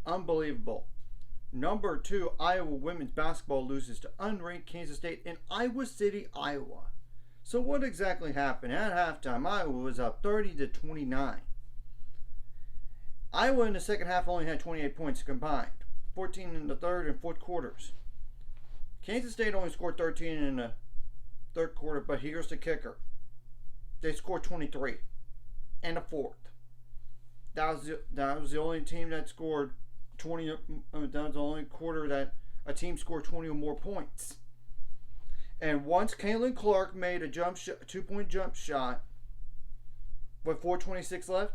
Unbelievable. Number 2, Iowa women's basketball loses to unranked Kansas State in Iowa City, Iowa. So what exactly happened? At halftime, Iowa was up 30 to 29. Iowa in the second half only had 28 points combined, 14 in the third and fourth quarters. Kansas State only scored 13 in the third quarter, but here's the kicker. They scored 23 in the fourth. That was the only team that scored 20. That was the only quarter that a team scored 20 or more points. And once Caitlin Clark made a 2-point jump shot with 4:26 left,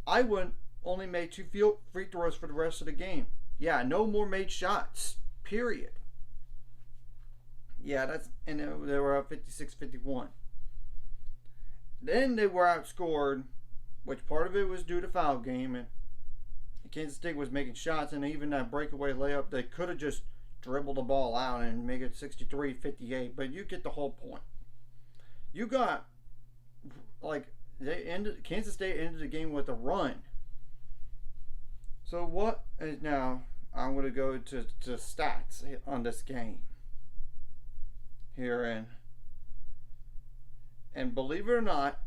Iowa only made 2 free throws for the rest of the game. Yeah, no more made shots. Period. Yeah, and they were up 56-51. Then they were outscored, which part of it was due to foul game, and Kansas State was making shots, and even that breakaway layup, they could have just dribbled the ball out and make it 63-58, but you get the whole point. You got, Kansas State ended the game with a run. So what is now, I'm going to go to stats on this game here, and believe it or not,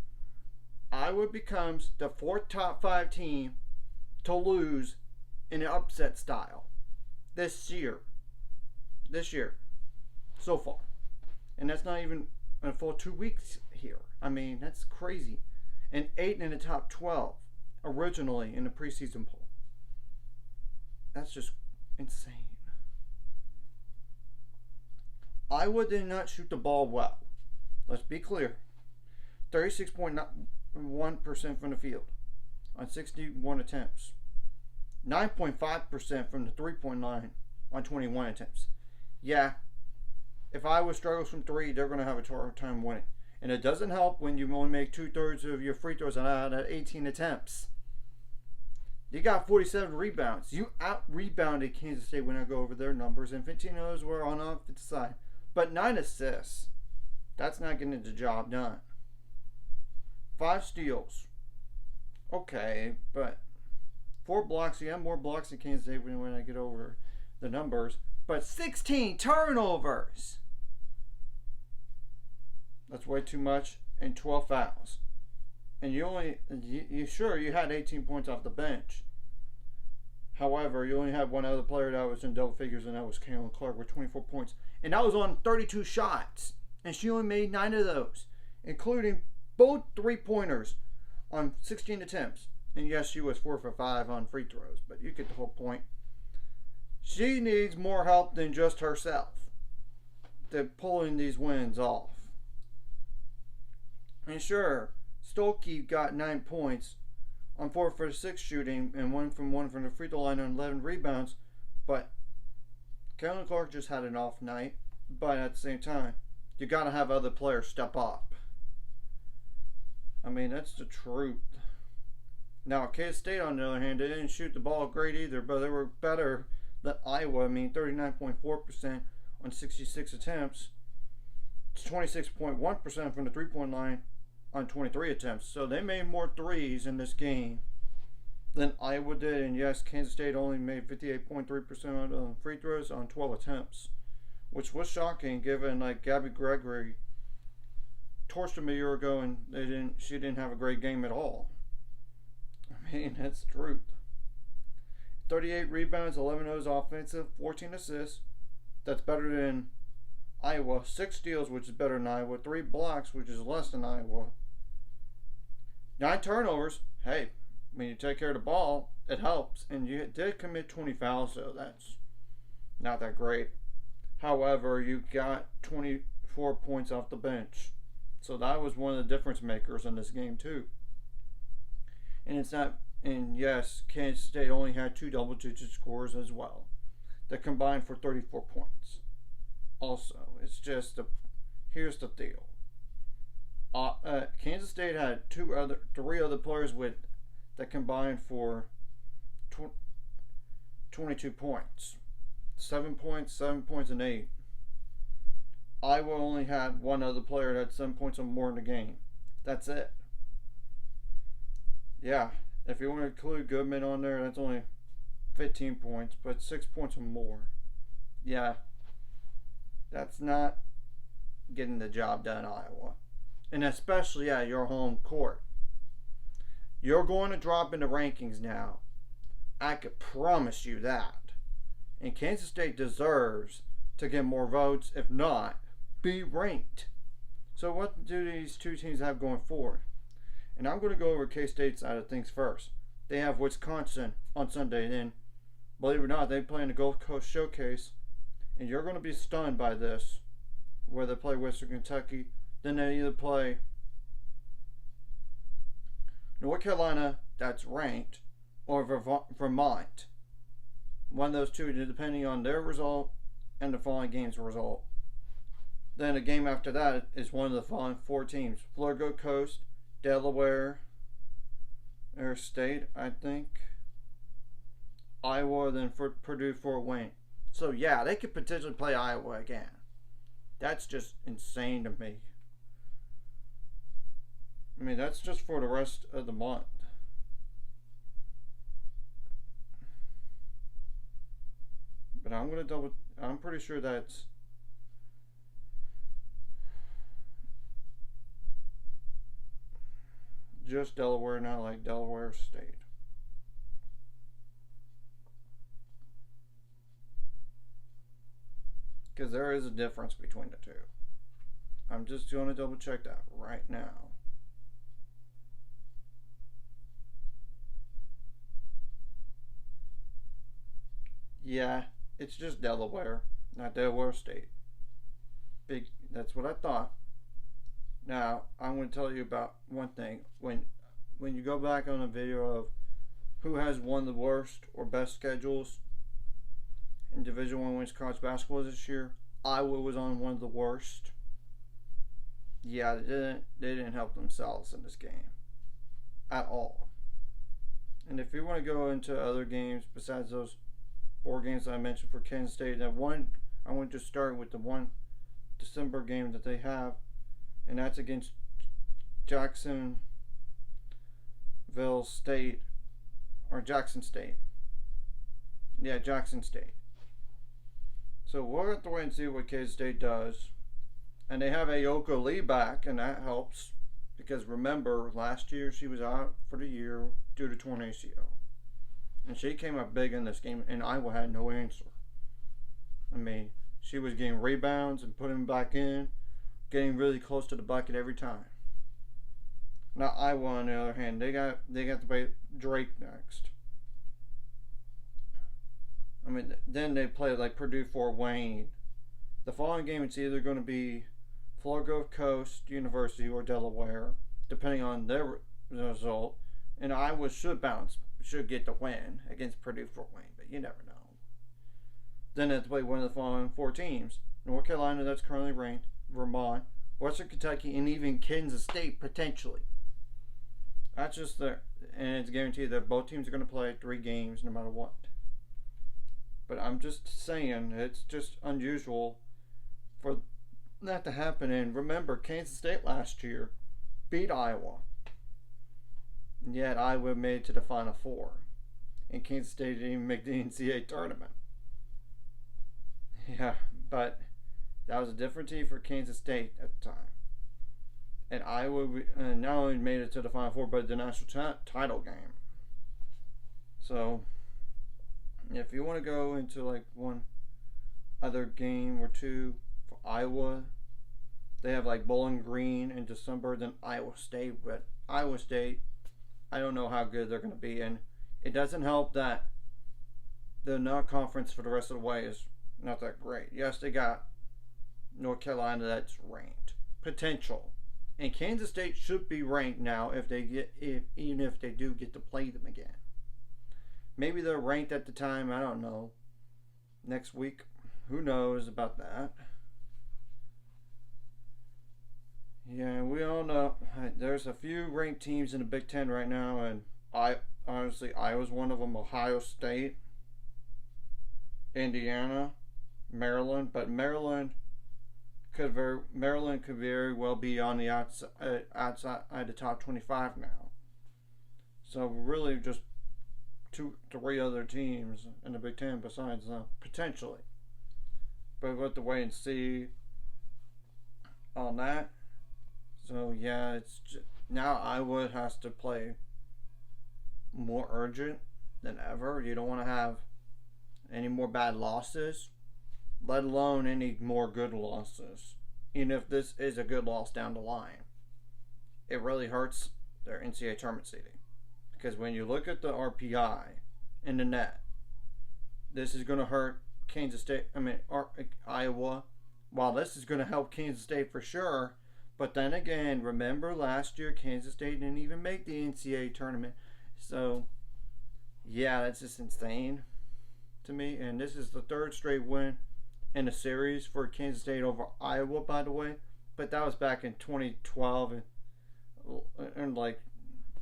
Iowa becomes the 4th top 5 team to lose in an upset style this year so far, and that's not even a full 2 weeks here. I mean, that's crazy. And 8 in the top 12 originally in the preseason poll. That's just insane. Iowa did not shoot the ball well. Let's be clear. 36.1% from the field on 61 attempts. 9.5% from the 3-point line on 21 attempts. Yeah, if Iowa struggles from 3, they're going to have a hard time winning. And it doesn't help when you only make 2/3 of your free throws out of 18 attempts. You got 47 rebounds. You out-rebounded Kansas State when I go over their numbers, and 15 of those were on the offensive side. But 9 assists. That's not getting the job done. 5 steals. Okay, but 4 blocks. You have more blocks than Kansas State when I get over the numbers. But 16 turnovers. That's way too much. And 12 fouls. And you had 18 points off the bench. However, you only had one other player that was in double figures, and that was Caitlin Clark with 24 points. And that was on 32 shots. And she only made 9 of those, including both 3-pointers on 16 attempts. And yes, she was 4 for 5 on free throws, but you get the whole point. She needs more help than just herself to pulling these wins off. And sure, Stolke got 9 points on 4 for 6 shooting and 1 from the free throw line on 11 rebounds, but Caitlin Clark just had an off night. But at the same time, you got to have other players step up. I mean, that's the truth. Now, Kansas State, on the other hand, they didn't shoot the ball great either, but they were better than Iowa. I mean, 39.4% on 66 attempts. It's 26.1% from the 3-point line on 23 attempts. So they made more threes in this game than Iowa did. And yes, Kansas State only made 58.3% of free throws on 12 attempts, which was shocking given Gabby Gregory torched them a year ago and she didn't have a great game at all. I mean, that's the truth. 38 rebounds, 11 of those offensive, 14 assists. That's better than Iowa. 6 steals, which is better than Iowa. 3 blocks, which is less than Iowa. 9 turnovers. Hey, when you take care of the ball, it helps. And you did commit 20 fouls, so that's not that great. However, you got 24 points off the bench. So that was one of the difference makers in this game, too. And yes, Kansas State only had 2 double-digit scores as well that combined for 34 points. Also, it's just here's the deal. Kansas State had 3 other players that combined for 22 points. 7 points, and 8. Iowa only had 1 other player that had 7 points or more in the game. That's it. Yeah, if you want to include Goodman on there, that's only 15 points, but 6 points or more. Yeah, that's not getting the job done, Iowa. And especially at your home court. You're going to drop in the rankings now. I could promise you that. And Kansas State deserves to get more votes, if not, be ranked. So what do these two teams have going forward? And I'm going to go over K-State's side of things first. They have Wisconsin on Sunday, and believe it or not, they play in the Gulf Coast Showcase, and you're going to be stunned by this, where they play Western Kentucky. Then they either play North Carolina, that's ranked, or Vermont. One of those two, depending on their result and the following game's result. Then a game after that is one of the following four teams: Florida Gulf Coast, Delaware, Air State, I think, Iowa, then for Purdue, Fort Wayne. So yeah, they could potentially play Iowa again. That's just insane to me. I mean, that's just for the rest of the month. But I'm pretty sure that's just Delaware, not like Delaware State. Because there is a difference between the two. I'm just going to double check that right now. Yeah, it's just Delaware, not Delaware State. That's what I thought. Now, I'm going to tell you about one thing. When you go back on a video of who has one of the worst or best schedules in Division I women's college basketball this year, Iowa was on one of the worst. Yeah, they didn't help themselves in this game at all. And if you want to go into other games besides those 4 games that I mentioned for Kansas State, I want to start with the one December game that they have, and that's against Jacksonville State, or Jackson State. Yeah, Jackson State. So we'll have to wait and see what Kansas State does. And they have Ayoka Lee back, and that helps. Because remember, last year she was out for the year due to torn ACL. And she came up big in this game, and Iowa had no answer. I mean, she was getting rebounds and putting them back in, getting really close to the bucket every time. Now Iowa, on the other hand, they got to play Drake next. I mean, then they play like Purdue, Fort Wayne. The following game, it's either going to be Florida Gulf Coast University or Delaware, depending on their result. And Iowa should get the win against Purdue, Fort Wayne, but you never know. Then they have to play one of the following 4 teams: North Carolina, that's currently ranked, Vermont, Western Kentucky, and even Kansas State potentially. That's just there, and it's guaranteed that both teams are going to play 3 games no matter what. But I'm just saying, it's just unusual for that to happen. And remember, Kansas State last year beat Iowa, and yet Iowa made it to the Final Four, and Kansas State didn't even make the NCAA tournament. Yeah, but that was a different team for Kansas State at the time. And Iowa not only made it to the Final Four, but the national title game. So, if you want to go into like one other game or two for Iowa, they have like Bowling Green in December, then Iowa State. But Iowa State, I don't know how good they're going to be. And it doesn't help that the non-conference for the rest of the way is not that great. Yes, they got North Carolina that's ranked. Potential. And Kansas State should be ranked now even if they do get to play them again. Maybe they're ranked at the time, I don't know. Next week, who knows about that. Yeah, we all know there's a few ranked teams in the Big Ten right now, and honestly, Iowa's one of them. Ohio State, Indiana, Maryland, but Maryland could very well be on the outside the top 25 now. So really just three other teams in the Big Ten besides them, potentially. But we'll have to wait and see on that. So yeah, it's just, now Iowa has to play more urgent than ever. You don't want to have any more bad losses, let alone any more good losses. Even if this is a good loss down the line, it really hurts their NCAA tournament seeding. Because when you look at the RPI in the net, this is going to hurt Kansas State. Iowa. While this is going to help Kansas State for sure, but then again, remember last year Kansas State didn't even make the NCAA tournament. So, yeah, that's just insane to me. And this is the third straight win in a series for Kansas State over Iowa, by the way. But that was back in 2012 and like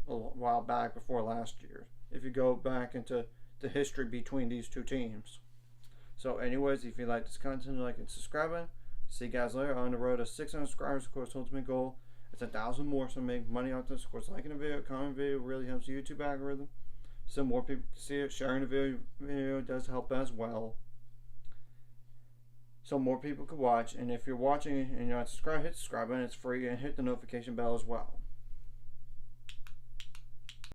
a while back before last year. If you go back into the history between these two teams. So, anyways, if you like this content, like and subscribe. See you guys later. On the road to 600 subscribers, of course, ultimate goal. It's 1,000 more, so make money off this. Of course, liking the video, commenting the video really helps the YouTube algorithm. So more people can see it. Sharing the video does help as well. So more people can watch. And if you're watching and you're not subscribed, hit the subscribe button. It's free, and hit the notification bell as well.